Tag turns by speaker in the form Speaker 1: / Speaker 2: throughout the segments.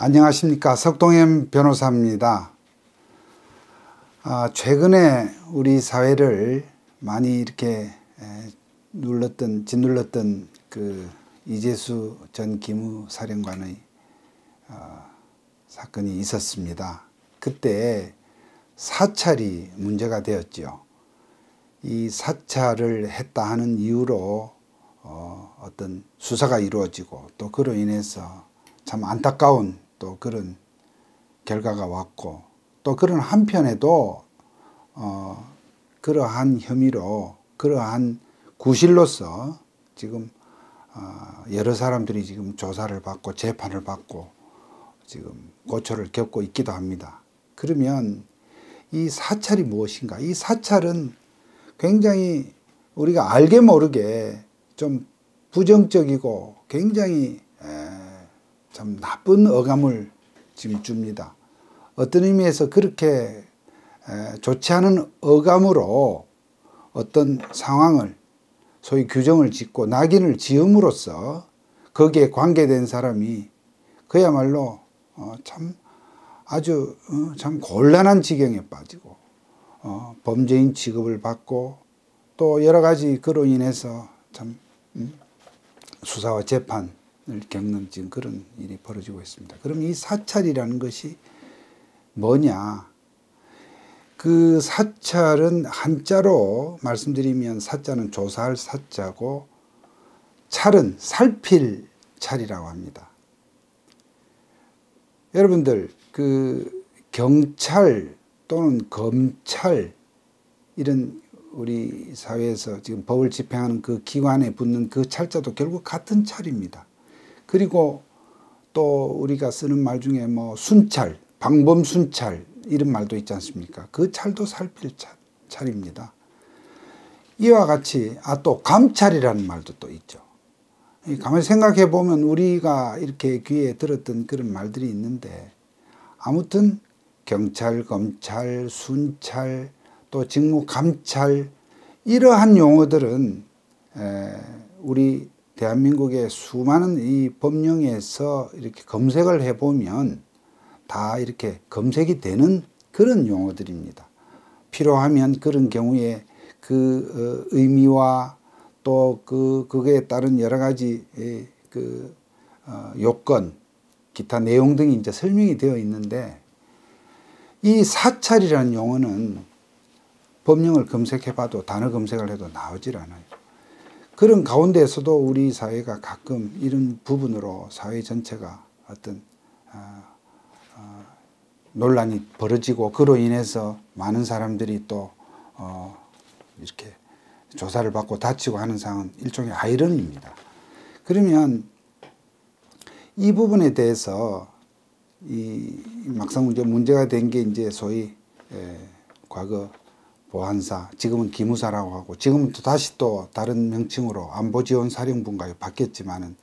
Speaker 1: 안녕하십니까. 석동현 변호사입니다. 최근에 우리 사회를 많이 이렇게 짓눌렀던 그 이재수 전 기무사령관의 사건이 있었습니다. 그때 사찰이 문제가 되었죠. 이 사찰을 했다 하는 이유로 어떤 수사가 이루어지고 또 그로 인해서 참 안타까운 또 그런 결과가 왔고, 또 그런 한편에도 그러한 혐의로 그러한 구실로서 지금 여러 사람들이 지금 조사를 받고 재판을 받고 지금 고초를 겪고 있기도 합니다. 그러면 이 사찰이 무엇인가? 이 사찰은 굉장히 우리가 알게 모르게 좀 부정적이고 굉장히 참 나쁜 어감을 지금 줍니다. 어떤 의미에서 그렇게 좋지 않은 어감으로 어떤 상황을 소위 규정을 짓고 낙인을 지음으로써 거기에 관계된 사람이 그야말로 참 아주 참 곤란한 지경에 빠지고 범죄인 취급을 받고 또 여러 가지 그로 인해서 참 수사와 재판을 겪는 지금 그런 일이 벌어지고 있습니다. 그럼 이 사찰이라는 것이 뭐냐? 그 사찰은 한자로 말씀드리면 사자는 조사할 사자고 찰은 살필 찰이라고 합니다. 여러분들 그 경찰 또는 검찰 이런 우리 사회에서 지금 법을 집행하는 그 기관에 붙는 그 찰자도 결국 같은 찰입니다. 그리고 또 우리가 쓰는 말 중에 뭐 순찰, 방범순찰 이런 말도 있지 않습니까? 그 찰도 살필 찰입니다. 이와 같이 또 감찰이라는 말도 또 있죠. 가만히 생각해 보면 우리가 이렇게 귀에 들었던 그런 말들이 있는데, 아무튼 경찰, 검찰, 순찰, 또 직무감찰 이러한 용어들은 우리 대한민국의 수많은 이 법령에서 이렇게 검색을 해보면 다 이렇게 검색이 되는 그런 용어들입니다. 필요하면 그런 경우에 그 의미와 또 그거에 따른 여러 가지 요건, 기타 내용 등이 이제 설명이 되어 있는데, 이 사찰이라는 용어는 법령을 검색해봐도 단어 검색을 해도 나오질 않아요. 그런 가운데에서도 우리 사회가 가끔 이런 부분으로 사회 전체가 어떤 논란이 벌어지고 그로 인해서 많은 사람들이 또 이렇게 조사를 받고 다치고 하는 상황은 일종의 아이러니입니다. 그러면 이 부분에 대해서 막상 문제가 된 게 이제 소위 과거 보안사, 지금은 기무사라고 하고, 지금은 또 다시 또 다른 명칭으로 안보지원사령부인가요? 바뀌었지만은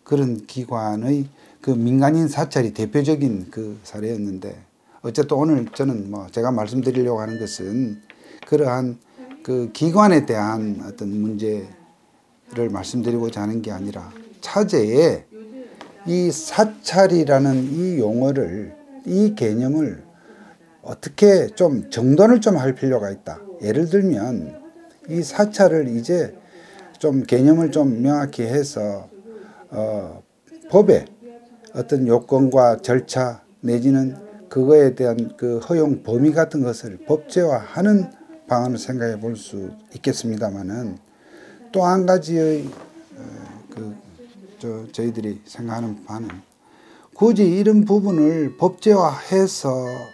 Speaker 1: 그런 기관의 그 민간인 사찰이 대표적인 그 사례였는데, 어쨌든 오늘 저는 제가 말씀드리려고 하는 것은 그러한 그 기관에 대한 어떤 문제를 말씀드리고자 하는 게 아니라, 차제에 이 사찰이라는 이 용어를, 이 개념을 어떻게 좀 정돈을 좀 할 필요가 있다. 예를 들면 이 사찰을 이제 좀 개념을 좀 명확히 해서 법에 어떤 요건과 절차 내지는 그거에 대한 그 허용 범위 같은 것을 법제화하는 방안을 생각해 볼 수 있겠습니다만은, 또 한 가지의 저희들이 생각하는 바는 굳이 이런 부분을 법제화해서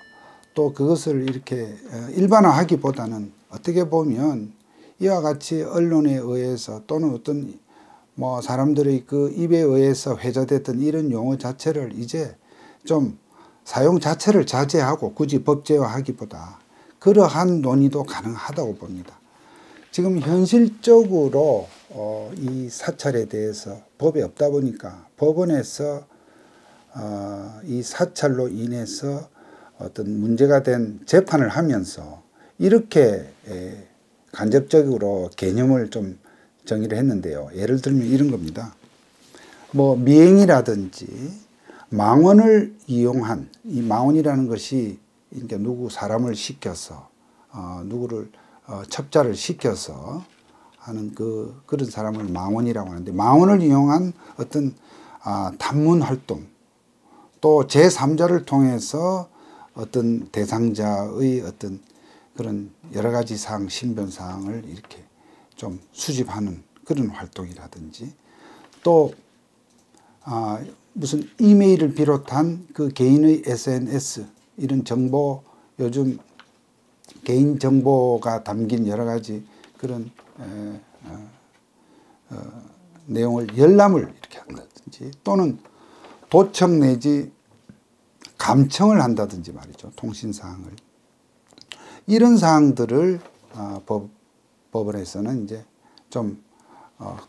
Speaker 1: 또 그것을 이렇게 일반화하기보다는 어떻게 보면 이와 같이 언론에 의해서 또는 어떤 사람들의 그 입에 의해서 회자됐던 이런 용어 자체를 이제 좀 사용 자체를 자제하고 굳이 법제화하기보다 그러한 논의도 가능하다고 봅니다. 지금 현실적으로 이 사찰에 대해서 법이 없다 보니까 법원에서 이 사찰로 인해서 어떤 문제가 된 재판을 하면서 이렇게 간접적으로 개념을 좀 정의를 했는데요. 예를 들면 이런 겁니다. 미행이라든지 망언을 이용한, 이 망언이라는 것이 그러니까 누구 사람을 시켜서 누구를 첩자를 시켜서 하는 그런 사람을 망언이라고 하는데, 망언을 이용한 어떤 탐문 활동, 또 제3자를 통해서 어떤 대상자의 어떤 그런 여러 가지 사항, 신변 사항을 이렇게 좀 수집하는 그런 활동이라든지, 또 무슨 이메일을 비롯한 그 개인의 SNS 이런 정보, 요즘 개인 정보가 담긴 여러 가지 그런 내용을 열람을 이렇게 한다든지, 또는 도청 내지 감청을 한다든지 말이죠. 통신사항을. 이런 사항들을 법원에서는 이제 좀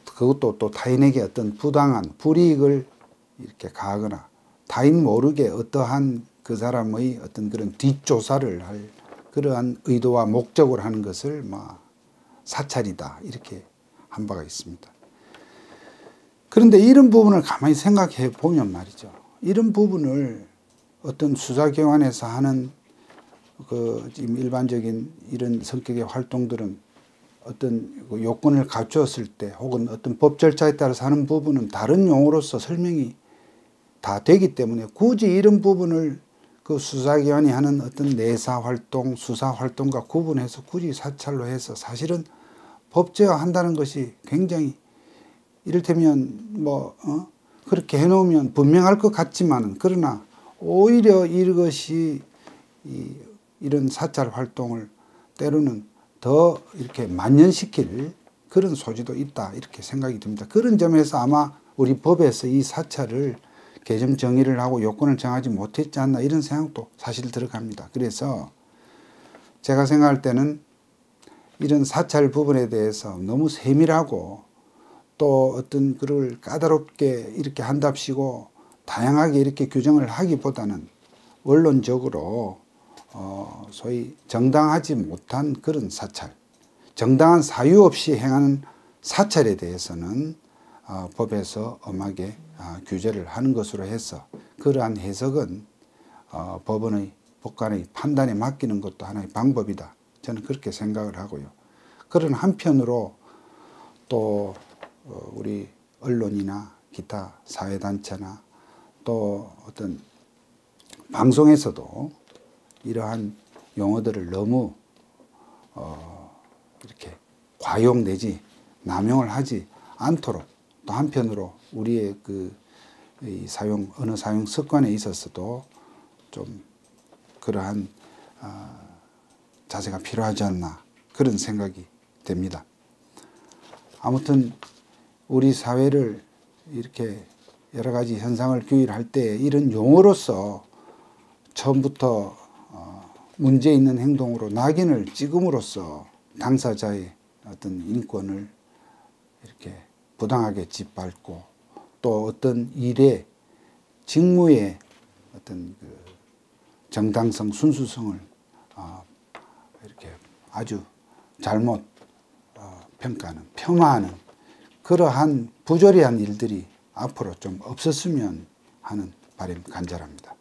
Speaker 1: 그것도 또 타인에게 어떤 부당한 불이익을 이렇게 가하거나 타인 모르게 어떠한 그 사람의 어떤 그런 뒷조사를 할 그러한 의도와 목적으로 하는 것을 사찰이다, 이렇게 한 바가 있습니다. 그런데 이런 부분을 가만히 생각해 보면 말이죠. 이런 부분을 어떤 수사기관에서 하는 지금 일반적인 이런 성격의 활동들은 어떤 요건을 갖추었을 때, 혹은 어떤 법 절차에 따라서 하는 부분은 다른 용어로서 설명이 다 되기 때문에, 굳이 이런 부분을 그 수사기관이 하는 어떤 내사활동, 수사활동과 구분해서 굳이 사찰로 해서 사실은 법제화한다는 것이 굉장히, 이를테면 그렇게 해놓으면 분명할 것 같지만은, 그러나 오히려 이것이 이런 사찰 활동을 때로는 더 이렇게 만연시킬 그런 소지도 있다, 이렇게 생각이 듭니다. 그런 점에서 아마 우리 법에서 이 사찰을 개점 정의를 하고 요건을 정하지 못했지 않나, 이런 생각도 사실 들어갑니다. 그래서 제가 생각할 때는 이런 사찰 부분에 대해서 너무 세밀하고, 또 어떤 그걸 까다롭게 이렇게 한답시고 다양하게 이렇게 규정을 하기보다는 원론적으로 소위 정당하지 못한 그런 사찰, 정당한 사유 없이 행하는 사찰에 대해서는 법에서 엄하게 규제를 하는 것으로 해서, 그러한 해석은 법관의 판단에 맡기는 것도 하나의 방법이다, 저는 그렇게 생각을 하고요. 그런 한편으로 또 우리 언론이나 기타 사회단체나 또 어떤 방송에서도 이러한 용어들을 너무 이렇게 과용 내지 남용을 하지 않도록, 또 한편으로 우리의 이 언어 사용 습관에 있어서도 좀 그러한 자세가 필요하지 않나, 그런 생각이 됩니다. 아무튼 우리 사회를 이렇게 여러 가지 현상을 규율할 때 이런 용어로서 처음부터 문제 있는 행동으로 낙인을 찍음으로써 당사자의 어떤 인권을 이렇게 부당하게 짓밟고, 또 어떤 일의 직무의 어떤 정당성, 순수성을 이렇게 아주 잘못 평가하는, 폄하하는 그러한 부조리한 일들이 앞으로 좀 없었으면 하는 바람이 간절합니다.